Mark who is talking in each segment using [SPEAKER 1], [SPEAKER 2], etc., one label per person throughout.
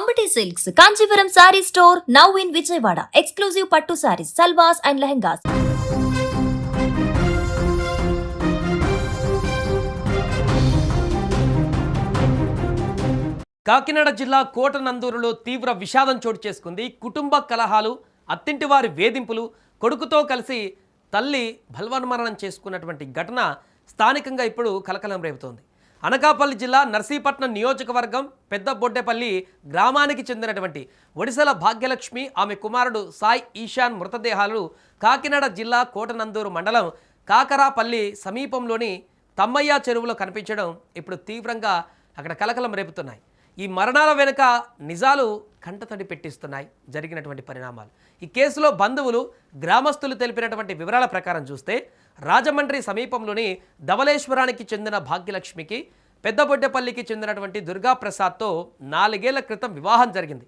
[SPEAKER 1] Ambati Silks, Kanchipuram Saree Store, now in Vijayawada. Exclusive Pattu Sarees, Salwas and Lehengas.
[SPEAKER 2] Kakinada జిల్లా కోటనందూరులో తీవ్ర విషాదం చోటు చేసుకుంది. కుటుంబ కలహాలు, అత్తింటి వారి వేధింపులు, కొడుకుతో కలిసి తల్లి బల్వన్మరణం చేసుకున్నటువంటి ఘటన స్థానికంగా ఇప్పుడు కలకలం రేపుతోంది. అనకాపల్లి జిల్లా నర్సీపట్నం నియోజకవర్గం పెద్ద బొడ్డేపల్లి గ్రామానికి చెందినటువంటి ఒడిశల భాగ్యలక్ష్మి, ఆమె కుమారుడు సాయి ఈశాన్ మృతదేహాలు కాకినాడ జిల్లా కోటనందూరు మండలం కాకరాపల్లి సమీపంలోని తమ్మయ్య చెరువులో కనిపించడం ఇప్పుడు తీవ్రంగా అక్కడ కలకలం రేపుతున్నాయి. ఈ మరణాల వెనుక నిజాలు కంటతడి పెట్టిస్తున్నాయి జరిగినటువంటి పరిణామాలు. ఈ కేసులో బంధువులు, గ్రామస్తులు తెలిపినటువంటి వివరాల ప్రకారం చూస్తే రాజమండ్రి సమీపంలోని ధవళేశ్వరానికి చెందిన భాగ్యలక్ష్మికి పెద్దబొడ్డేపల్లికి చెందినటువంటి దుర్గాప్రసాద్తో 4 ఏళ్ల క్రితం వివాహం జరిగింది.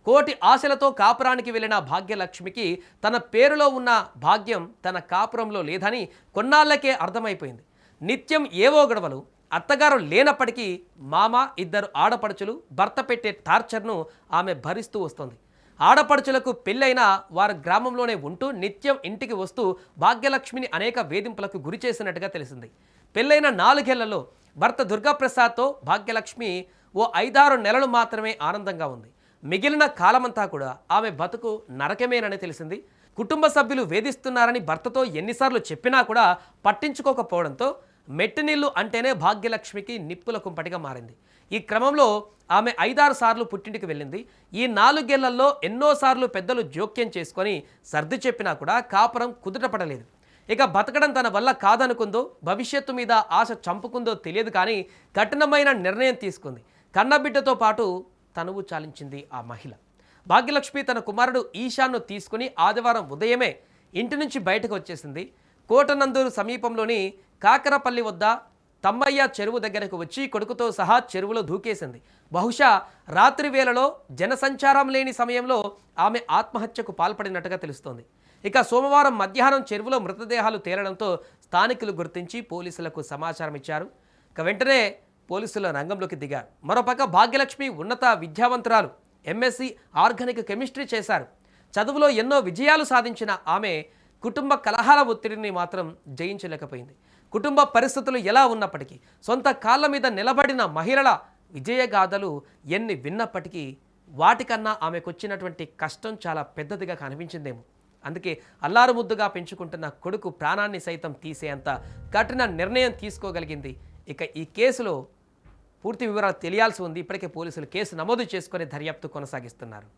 [SPEAKER 2] కోటి ఆశలతో కాపురానికి వెళ్ళిన భాగ్యలక్ష్మికి తన పేరులో ఉన్న భాగ్యం తన కాపురంలో లేదని కొన్నాళ్లకే అర్థమైపోయింది. నిత్యం ఏవో గొడవలు, అత్తగారు లేనప్పటికీ మామ, 2 ఆడపడుచులు, భర్త పెట్టే టార్చర్ను ఆమె భరిస్తూ వస్తుంది. ఆడపడుచులకు పెళ్ళైనా వారు గ్రామంలోనే ఉంటూ నిత్యం ఇంటికి వస్తూ భాగ్యలక్ష్మిని అనేక వేధింపులకు గురి చేసినట్టుగా తెలిసింది. పెళ్ళైన 4 ఏళ్లలో భర్త దుర్గాప్రసాద్తో భాగ్యలక్ష్మి ఓ 5-6 నెలలు మాత్రమే ఆనందంగా ఉంది. మిగిలిన కాలమంతా కూడా ఆమె బతుకు నరకమేనని తెలిసింది. కుటుంబ సభ్యులు వేధిస్తున్నారని భర్తతో ఎన్నిసార్లు చెప్పినా కూడా పట్టించుకోకపోవడంతో మెట్టినీళ్లు అంటేనే భాగ్యలక్ష్మికి నిప్పుల కుంపటిగా మారింది. ఈ క్రమంలో ఆమె 5-6 సార్లు పుట్టింటికి వెళ్ళింది. ఈ 4 ఏళ్లలో ఎన్నోసార్లు పెద్దలు జోక్యం చేసుకొని సర్ది చెప్పినా కూడా కాపురం కుదుటపడలేదు. ఇక బతకడం తన వల్ల కాదనుకుందో, భవిష్యత్తు మీద ఆశ చంపుకుందో తెలియదు కానీ కఠినమైన నిర్ణయం తీసుకుంది. కన్నబిడ్డతో పాటు తనువు చాలించింది ఆ మహిళ. భాగ్యలక్ష్మి తన కుమారుడు ఈశాన్ను తీసుకుని ఆదివారం ఉదయమే ఇంటి నుంచి బయటకు వచ్చేసింది. కోటనందూరు సమీపంలోని కాకరపల్లి వద్ద తమ్మయ్య చెరువు దగ్గరకు వచ్చి కొడుకుతో సహా చెరువులో దూకేసింది. బహుశా రాత్రి వేళలో జనసంచారం లేని సమయంలో ఆమె ఆత్మహత్యకు పాల్పడినట్టుగా తెలుస్తోంది. ఇక సోమవారం మధ్యాహ్నం చెరువులో మృతదేహాలు తేలడంతో స్థానికులు గుర్తించి పోలీసులకు సమాచారం ఇచ్చారు. ఇక వెంటనే పోలీసులు రంగంలోకి దిగారు. మరోపక్క భాగ్యలక్ష్మి ఉన్నత విద్యావంతురాలు, ఎంఎస్సి ఆర్గానిక్ కెమిస్ట్రీ చేశారు. చదువులో ఎన్నో విజయాలు సాధించిన ఆమె కుటుంబ కలహాల ఒత్తిడిని మాత్రం జయించలేకపోయింది. కుటుంబ పరిస్థితులు ఎలా ఉన్నప్పటికీ సొంత కాళ్ళ మీద నిలబడిన మహిళల విజయగాథలు ఎన్ని విన్నప్పటికీ వాటికన్నా ఆమెకొచ్చినటువంటి కష్టం చాలా పెద్దదిగా కనిపించిందేమో. అందుకే అల్లారు ముద్దుగా పెంచుకుంటున్న కొడుకు ప్రాణాన్ని సైతం తీసేంత కఠిన నిర్ణయం తీసుకోగలిగింది. ఇక ఈ కేసులో పూర్తి వివరాలు తెలియాల్సి ఉంది. ఇప్పటికే పోలీసులు కేసు నమోదు చేసుకొని దర్యాప్తు కొనసాగిస్తున్నారు.